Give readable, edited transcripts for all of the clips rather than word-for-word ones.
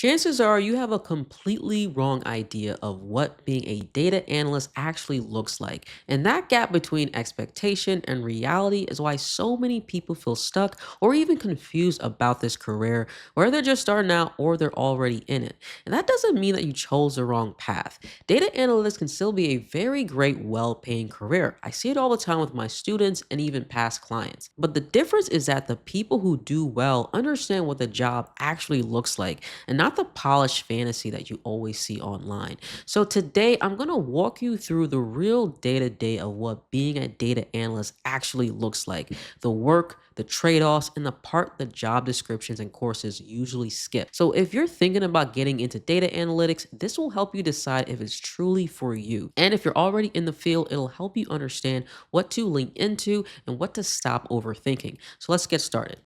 Chances are you have a completely wrong idea of what being a data analyst actually looks like. And that gap between expectation and reality is why so many people feel stuck or even confused about this career, whether they're just starting out or they're already in it. And that doesn't mean that you chose the wrong path. Data analytics can still be a very great, well paying career. I see it all the time with my students and even past clients. But the difference is that the people who do well understand what the job actually looks like and not the polished fantasy that you always see online. So today I'm going to walk you through the real day-to-day of what being a data analyst actually looks like, the work, the trade-offs, and the part the job descriptions and courses usually skip. So if you're thinking about getting into data analytics, this will help you decide if it's truly for you. And if you're already in the field, it'll help you understand what to lean into and what to stop overthinking. So let's get started.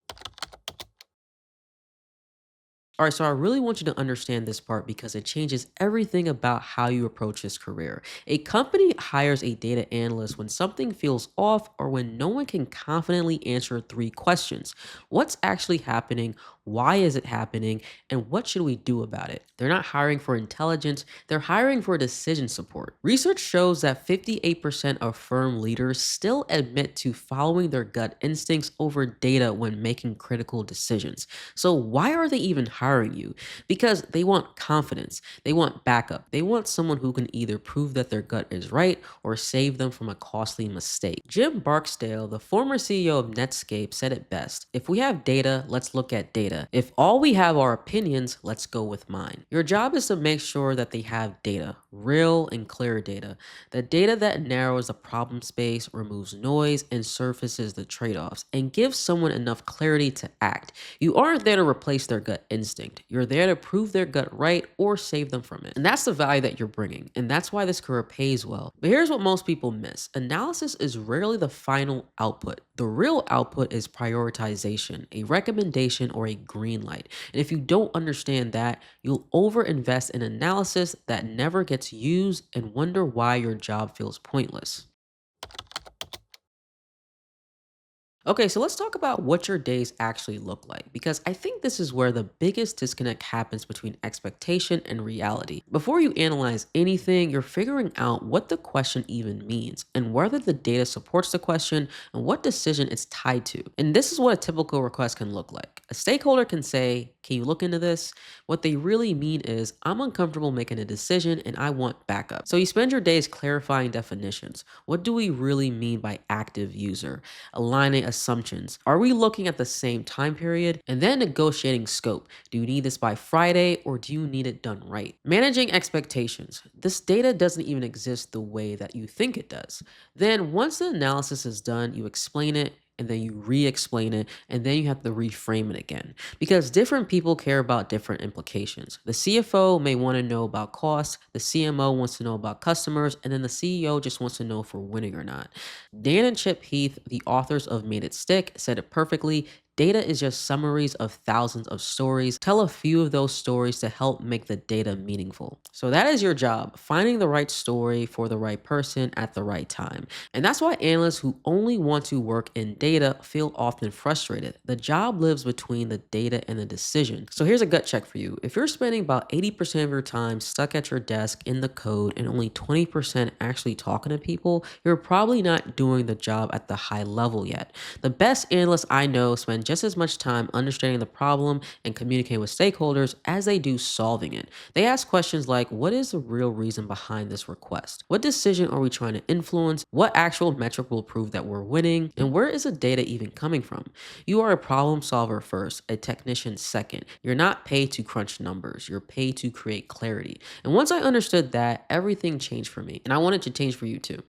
All right, so I really want you to understand this part because it changes everything about how you approach this career. A company hires a data analyst when something feels off or when no one can confidently answer three questions: what's actually happening? Why is it happening? And what should we do about it? They're not hiring for intelligence, they're hiring for decision support. Research shows that 58% of firm leaders still admit to following their gut instincts over data when making critical decisions. So why are they even hiring you? Because they want confidence, they want backup, they want someone who can either prove that their gut is right or save them from a costly mistake. Jim Barksdale, the former CEO of Netscape, said it best: if we have data, let's look at data. If all we have are opinions, let's go with mine. Your job is to make sure that they have data, real and clear data, the data that narrows the problem space, removes noise, and surfaces the trade-offs, and gives someone enough clarity to act. You aren't there to replace their gut instinct. You're there to prove their gut right or save them from it. And that's the value that you're bringing. And that's why this career pays well. But here's what most people miss: analysis is rarely the final output. The real output is prioritization, a recommendation, or a green light. And if you don't understand that, you'll overinvest in analysis that never gets used and wonder why your job feels pointless. Okay, so let's talk about what your days actually look like, because I think this is where the biggest disconnect happens between expectation and reality. Before you analyze anything, you're figuring out what the question even means and whether the data supports the question and what decision it's tied to. And this is what a typical request can look like. A stakeholder can say, "Can you look into this?" What they really mean is, "I'm uncomfortable making a decision and I want backup." So you spend your days clarifying definitions. What do we really mean by active user? Aligning assumptions. Are we looking at the same time period? And then negotiating scope. Do you need this by Friday or do you need it done right? Managing expectations. This data doesn't even exist the way that you think it does. Then once the analysis is done, you explain it, and then you re-explain it, and then you have to reframe it again, because different people care about different implications. The CFO may want to know about costs, the CMO wants to know about customers, and then the CEO just wants to know if we're winning or not. Dan and Chip Heath, the authors of Made It Stick, said it perfectly: data is just summaries of thousands of stories. Tell a few of those stories to help make the data meaningful. So that is your job: finding the right story for the right person at the right time. And that's why analysts who only want to work in data feel often frustrated. The job lives between the data and the decision. So here's a gut check for you. If you're spending about 80% of your time stuck at your desk in the code and only 20% actually talking to people, you're probably not doing the job at the high level yet. The best analysts I know spend just as much time understanding the problem and communicating with stakeholders as they do solving it. They ask questions like, what is the real reason behind this request? What decision are we trying to influence? What actual metric will prove that we're winning? And where is the data even coming from? You are a problem solver first, a technician second. You're not paid to crunch numbers, you're paid to create clarity. And once I understood that, everything changed for me. And I want it to change for you too.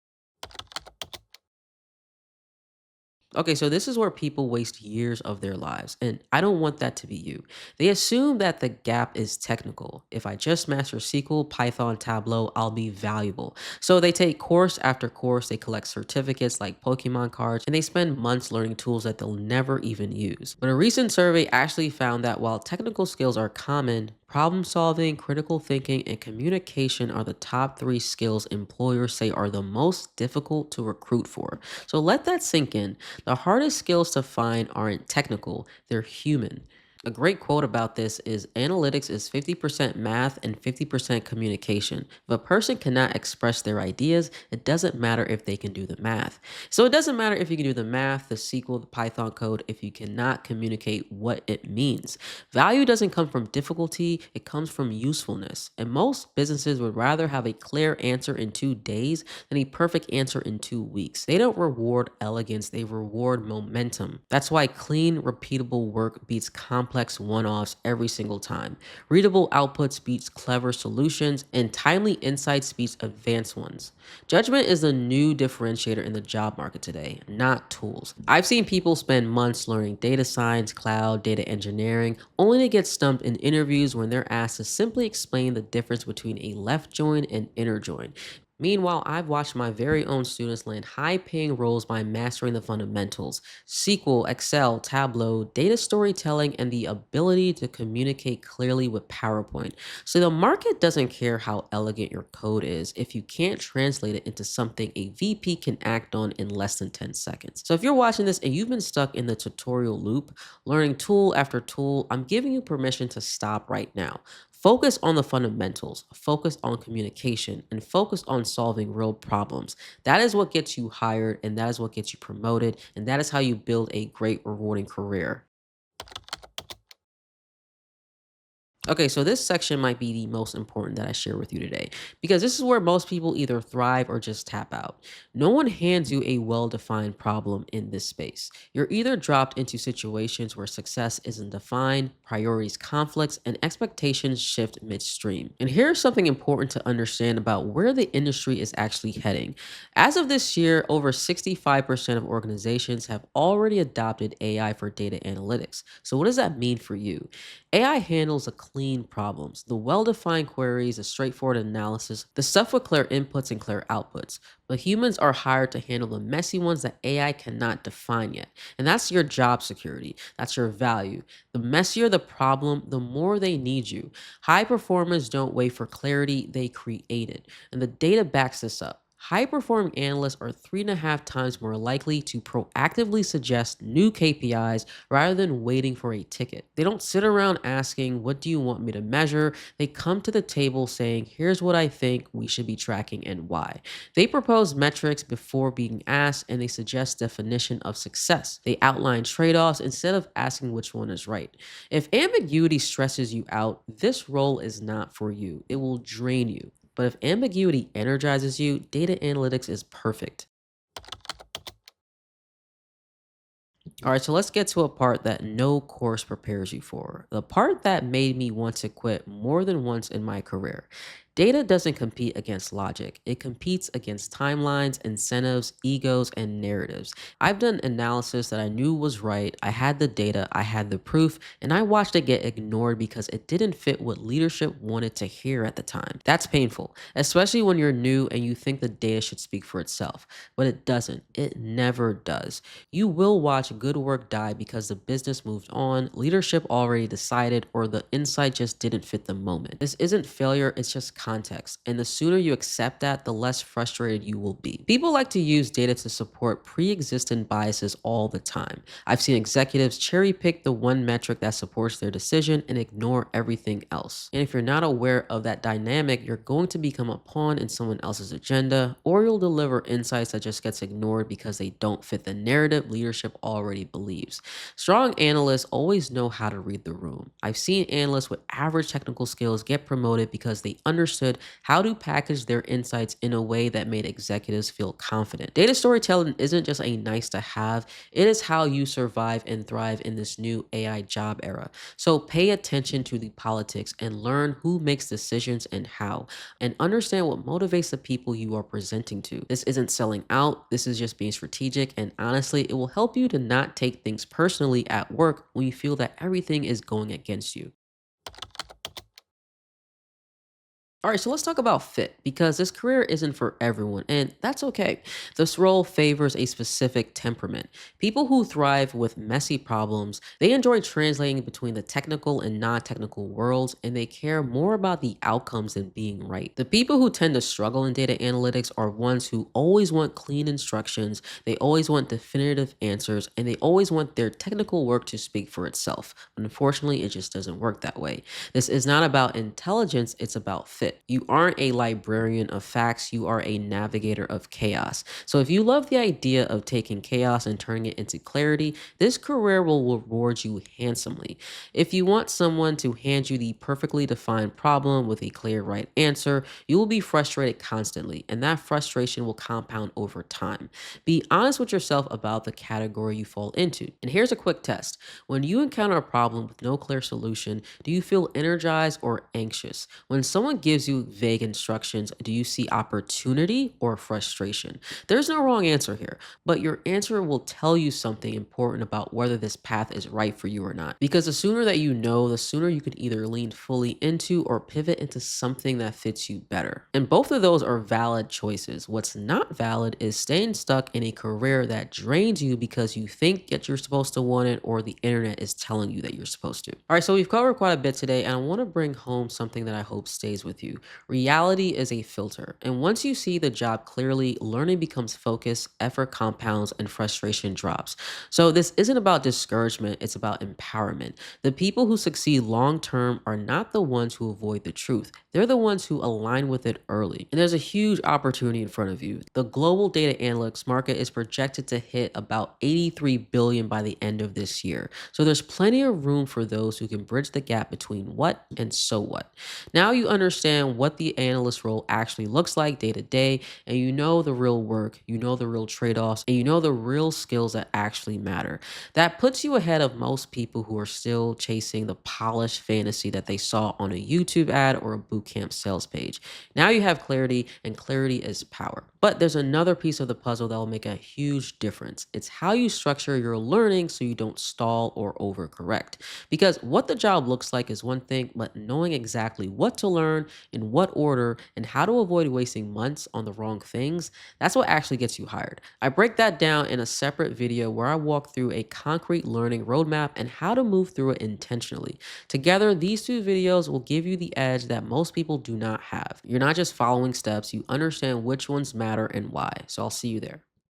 Okay, so this is where people waste years of their lives, and I don't want that to be you. They assume that the gap is technical. If I just master SQL, Python, Tableau, I'll be valuable. So they take course after course, they collect certificates like Pokemon cards, and they spend months learning tools that they'll never even use. But a recent survey actually found that while technical skills are common, problem solving, critical thinking, and communication are the top three skills employers say are the most difficult to recruit for. So let that sink in. The hardest skills to find aren't technical, they're human. A great quote about this is analytics is 50% math and 50% communication. If a person cannot express their ideas, it doesn't matter if they can do the math. So it doesn't matter if you can do the math, the SQL, the Python code, if you cannot communicate what it means. Value doesn't come from difficulty, it comes from usefulness. And most businesses would rather have a clear answer in 2 days than a perfect answer in 2 weeks. They don't reward elegance, they reward momentum. That's why clean, repeatable work beats complex one offs every single time. Readable outputs beats clever solutions, and timely insights beats advanced ones. Judgment is the new differentiator in the job market today, not tools. I've seen people spend months learning data science, cloud, data engineering, only to get stumped in interviews when they're asked to simply explain the difference between a left join and inner join. Meanwhile, I've watched my very own students land high paying roles by mastering the fundamentals: SQL, Excel, Tableau, data storytelling, and the ability to communicate clearly with PowerPoint. So the market doesn't care how elegant your code is if you can't translate it into something a VP can act on in less than 10 seconds. So if you're watching this and you've been stuck in the tutorial loop, learning tool after tool, I'm giving you permission to stop right now. Focus on the fundamentals, focus on communication, and focus on solving real problems. That is what gets you hired, and that is what gets you promoted, and that is how you build a great, rewarding career. Okay, so this section might be the most important that I share with you today because this is where most people either thrive or just tap out. No one hands you a well defined problem in this space. You're either dropped into situations where success isn't defined, priorities conflicts, and expectations shift midstream. And here's something important to understand about where the industry is actually heading. As of this year, over 65% of organizations have already adopted AI for data analytics. So, what does that mean for you? AI handles the clean problems, the well defined queries, the straightforward analysis, the stuff with clear inputs and clear outputs. But humans are hired to handle the messy ones that AI cannot define yet. And that's your job security. That's your value. The messier the problem, the more they need you. High performers don't wait for clarity, they create it. And the data backs this up. High performing analysts are 3.5 times more likely to proactively suggest new KPIs rather than waiting for a ticket. They don't sit around asking, "What do you want me to measure?" They come to the table saying, "Here's what I think we should be tracking and why." They propose metrics before being asked, and they suggest definition of success. They outline trade offs instead of asking which one is right. If ambiguity stresses you out, this role is not for you. It will drain you. But if ambiguity energizes you, data analytics is perfect. All right, so let's get to a part that no course prepares you for. The part that made me want to quit more than once in my career. Data doesn't compete against logic, it competes against timelines, incentives, egos, and narratives. I've done analysis that I knew was right. I had the data, I had the proof, and I watched it get ignored because it didn't fit what leadership wanted to hear at the time. That's painful, especially when you're new and you think the data should speak for itself. But it doesn't, it never does. You will watch good work die because the business moved on, leadership already decided, or the insight just didn't fit the moment. This isn't failure, it's just context. And the sooner you accept that, the less frustrated you will be. People like to use data to support pre existing biases all the time. I've seen executives cherry pick the one metric that supports their decision and ignore everything else. And if you're not aware of that dynamic, you're going to become a pawn in someone else's agenda, or you'll deliver insights that just gets ignored because they don't fit the narrative leadership already believes. Strong analysts always know how to read the room. I've seen analysts with average technical skills get promoted because they understood how to package their insights in a way that made executives feel confident. Data storytelling isn't just a nice to have, it is how you survive and thrive in this new AI job era. So pay attention to the politics and learn who makes decisions and how, and understand what motivates the people you are presenting to. This isn't selling out, this is just being strategic, and honestly, it will help you to not take things personally at work when you feel that everything is going against you. All right, so let's talk about fit because this career isn't for everyone, and that's okay. This role favors a specific temperament. People who thrive with messy problems, they enjoy translating between the technical and non technical worlds, and they care more about the outcomes than being right. The people who tend to struggle in data analytics are ones who always want clean instructions, they always want definitive answers, and they always want their technical work to speak for itself. But unfortunately, it just doesn't work that way. This is not about intelligence, it's about fit. You aren't a librarian of facts, you are a navigator of chaos. So if you love the idea of taking chaos and turning it into clarity, this career will reward you handsomely. If you want someone to hand you the perfectly defined problem with a clear right answer, you will be frustrated constantly, and that frustration will compound over time. Be honest with yourself about the category you fall into. And here's a quick test. When you encounter a problem with no clear solution, do you feel energized or anxious? When someone gives you vague instructions, do you see opportunity or frustration? There's no wrong answer here, but your answer will tell you something important about whether this path is right for you or not. Because the sooner that you know, the sooner you can either lean fully into or pivot into something that fits you better. And both of those are valid choices. What's not valid is staying stuck in a career that drains you because you think that you're supposed to want it or the internet is telling you that you're supposed to. All right, so we've covered quite a bit today, and I want to bring home something that I hope stays with you. Reality is a filter, and once you see the job clearly, learning becomes focus, effort compounds, and frustration drops. So this isn't about discouragement, it's about empowerment. The people who succeed long term are not the ones who avoid the truth. They're the ones who align with it early. And there's a huge opportunity in front of you. The global data analytics market is projected to hit about 83 billion by the end of this year. So there's plenty of room for those who can bridge the gap between what and so what. Now you understand what the analyst role actually looks like day to day, and you know the real work, you know the real trade-offs, and you know the real skills that actually matter. That puts you ahead of most people who are still chasing the polished fantasy that they saw on a YouTube ad or a bootcamp sales page. Now you have clarity, and clarity is power. But there's another piece of the puzzle that will make a huge difference. It's how you structure your learning so you don't stall or overcorrect. Because what the job looks like is one thing, but knowing exactly what to learn, in what order, and how to avoid wasting months on the wrong things, that's what actually gets you hired. I break that down in a separate video where I walk through a concrete learning roadmap and how to move through it intentionally. Together, these two videos will give you the edge that most people do not have. You're not just following steps, you understand which ones matter and why. So I'll see you there.